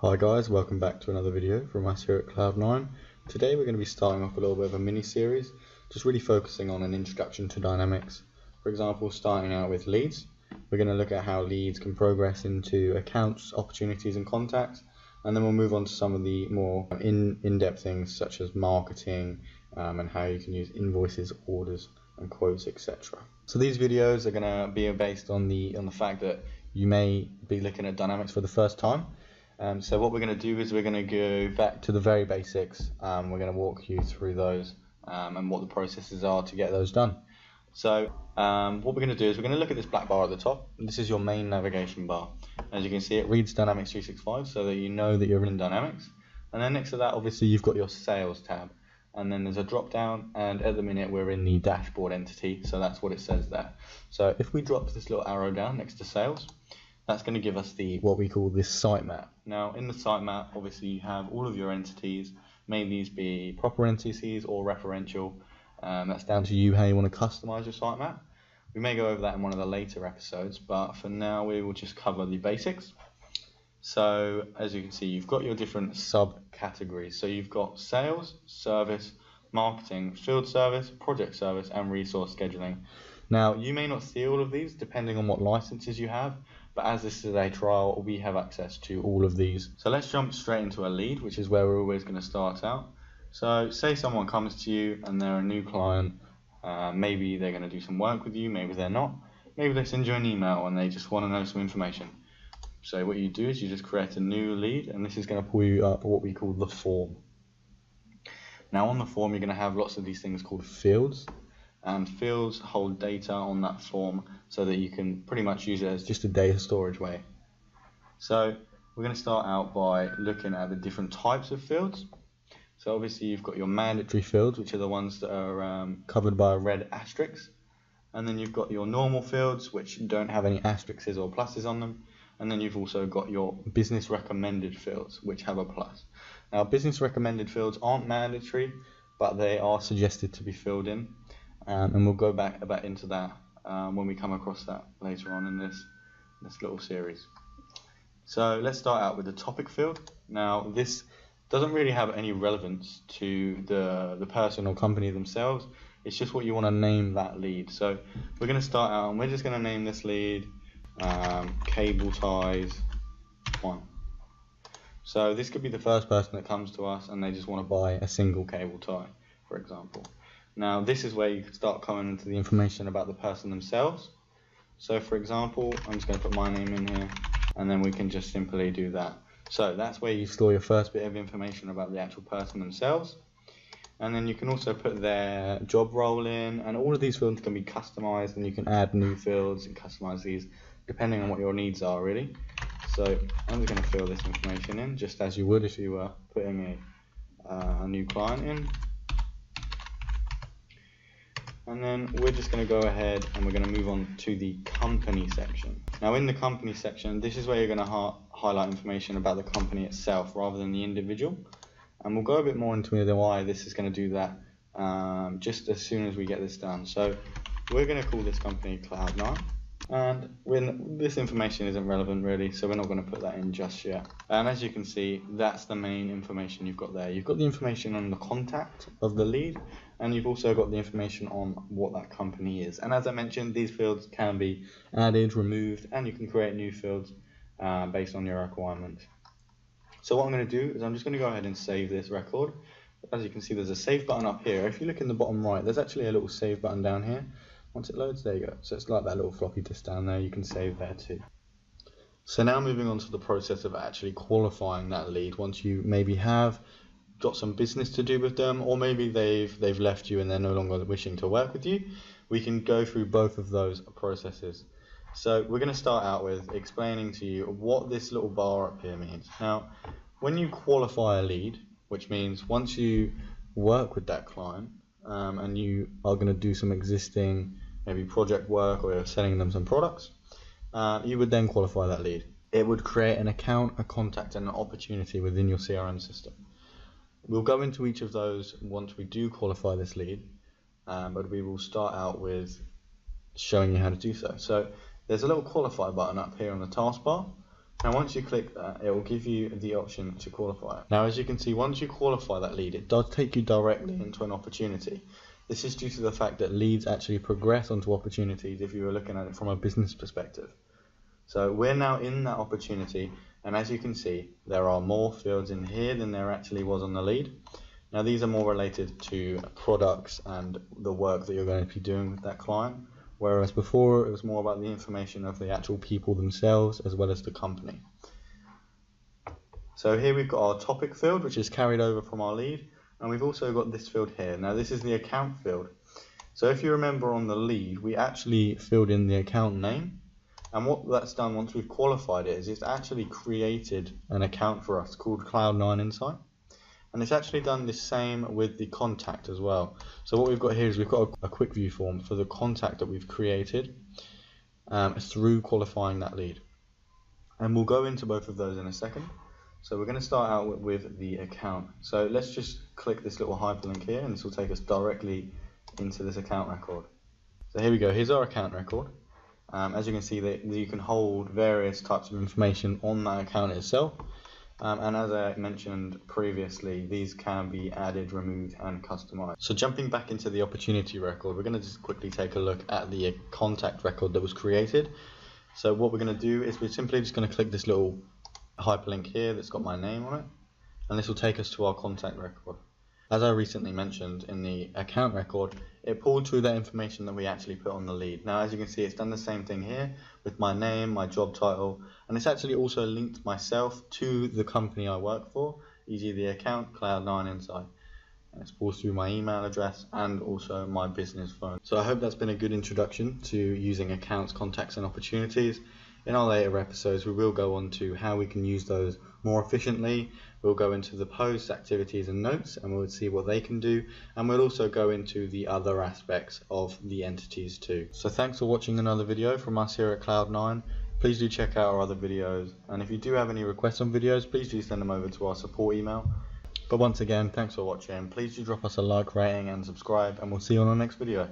Hi guys, welcome back to another video from us here at Cloud9. Today we're going to be starting off a little bit of a mini-series, just really focusing on an introduction to dynamics. For example, starting out with leads. We're going to look at how leads can progress into accounts, opportunities and contacts, and then we'll move on to some of the more in-depth things such as marketing and how you can use invoices, orders and quotes, etc. So these videos are going to be based on the fact that you may be looking at dynamics for the first time. So what we're going to do is we're going to go back to the very basics. We're going to walk you through those and what the processes are to get those done. So what we're going to do is we're going to look at this black bar at the top. This is your main navigation bar. As you can see, it reads Dynamics 365 so that you know that you're in Dynamics. And then next to that, obviously, you've got your Sales tab. And then there's a drop down, and at the minute we're in the dashboard entity, so that's what it says there. So if we drop this little arrow down next to Sales, that's going to give us what we call this sitemap. Now in the sitemap, obviously you have all of your entities. May these be proper entities or referential. That's down to you how you want to customize your sitemap. We may go over that in one of the later episodes, but for now we will just cover the basics. So as you can see, you've got your different subcategories. So you've got sales, service, marketing, field service, project service, and resource scheduling. Now you may not see all of these depending on what licenses you have, but as this is a trial, we have access to all of these. So let's jump straight into a lead, which is where we're always going to start out. So say someone comes to you and they're a new client. Maybe they're going to do some work with you, maybe they're not. Maybe they send you an email and they just want to know some information. So what you do is you just create a new lead, and this is going to pull you up what we call the form. Now on the form you're going to have lots of these things called fields, and fields hold data on that form so that you can pretty much use it as just a data storage way. So we're going to start out by looking at the different types of fields. So obviously you've got your mandatory fields, which are the ones that are covered by a red asterisk, and then you've got your normal fields, which don't have any asterisks or pluses on them, and then you've also got your business recommended fields, which have a plus. Now business recommended fields aren't mandatory, but they are suggested to be filled in, and we'll go back a bit into that when we come across that later on in this little series. So let's start out with the topic field. Now this doesn't really have any relevance to the person or company themselves. It's just what you want to name that lead. So we're going to start out and we're just going to name this lead cable ties 1. So this could be the first person that comes to us and they just want to buy a single cable tie, for example. Now this is where you can start coming into the information about the person themselves. So for example, I'm just going to put my name in here, and then we can just simply do that. So that's where you store your first bit of information about the actual person themselves. And then you can also put their job role in, and all of these fields can be customized, and you can add new fields and customize these depending on what your needs are really. So I'm just going to fill this information in just as you would if you were putting a new client in. And then we're just going to go ahead and we're going to move on to the company section. Now in the company section, this is where you're going to highlight information about the company itself rather than the individual. And we'll go a bit more into why this is going to do that just as soon as we get this done. So we're going to call this company Cloud9. And this information isn't relevant really, so we're not going to put that in just yet. And as you can see, that's the main information you've got there. You've got the information on the contact of the lead, and you've also got the information on what that company is. And as I mentioned, these fields can be added, removed, and you can create new fields based on your requirements. So what I'm going to do is I'm just going to go ahead and save this record. As you can see, there's a save button up here. If you look in the bottom right, there's actually a little save button down here. Once it loads, there you go. So it's like that little floppy disk down there. You can save there too. So now moving on to the process of actually qualifying that lead. Once you maybe have got some business to do with them, or maybe they've left you and they're no longer wishing to work with you, we can go through both of those processes. So we're going to start out with explaining to you what this little bar up here means. Now, when you qualify a lead, which means once you work with that client and you are going to do some existing maybe project work, or you're selling them some products, you would then qualify that lead. It would create an account, a contact, and an opportunity within your CRM system. We'll go into each of those once we do qualify this lead, but we will start out with showing you how to do so. So there's a little qualify button up here on the taskbar. Now once you click that, it will give you the option to qualify it. Now as you can see, once you qualify that lead, it does take you directly into an opportunity. This is due to the fact that leads actually progress onto opportunities if you were looking at it from a business perspective. So we're now in that opportunity, and as you can see, there are more fields in here than there actually was on the lead. Now these are more related to products and the work that you're going to be doing with that client, whereas before it was more about the information of the actual people themselves as well as the company. So here we've got our topic field, which is carried over from our lead, and we've also got this field here. Now this is the account field. So if you remember on the lead, we actually filled in the account name, and what that's done once we've qualified it is it's actually created an account for us called Cloud9 Insight. And it's actually done the same with the contact as well. So what we've got here is we've got a quick view form for the contact that we've created through qualifying that lead. And we'll go into both of those in a second. So we're going to start out with the account. So let's just click this little hyperlink here, and this will take us directly into this account record. So here we go, here's our account record. As you can see, that you can hold various types of information on that account itself. And as I mentioned previously, these can be added, removed, and customized. So jumping back into the opportunity record, we're going to just quickly take a look at the contact record that was created. So what we're going to do is we're simply just going to click this little hyperlink here that's got my name on it, and this will take us to our contact record. As I recently mentioned, in the account record, it pulled through that information that we actually put on the lead. Now as you can see, it's done the same thing here with my name, my job title, and it's actually also linked myself to the company I work for, e.g. the account Cloud9 Insight. And it's pulled through my email address and also my business phone. So I hope that's been a good introduction to using accounts, contacts, and opportunities. In our later episodes, we will go on to how we can use those more efficiently. We'll go into the posts, activities, and notes, and we'll see what they can do. And we'll also go into the other aspects of the entities too. So thanks for watching another video from us here at Cloud9. Please do check out our other videos. And if you do have any requests on videos, please do send them over to our support email. But once again, thanks for watching. Please do drop us a like, rating, and subscribe, and we'll see you on our next video.